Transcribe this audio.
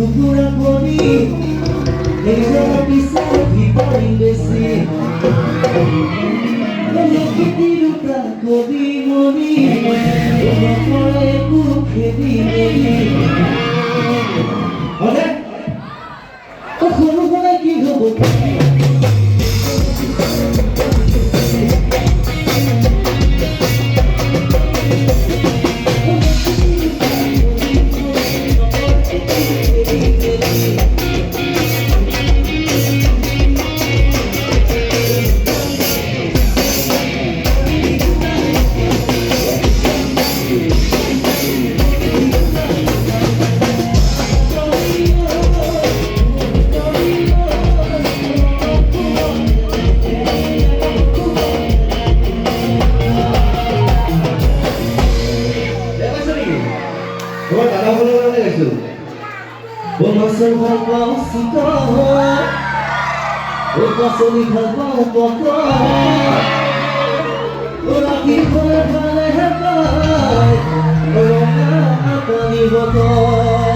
কুকুৰা পৰি নিজৰ পিছত ভিতৰি বেছি তিৰোতা কবি মৰি নকৰে একো খেদি মেলি সৰু বনাই কি হ'ব Masih berbau sikap, masih berbau pokok. Lagi berbagai hebat, orang apa ni botol.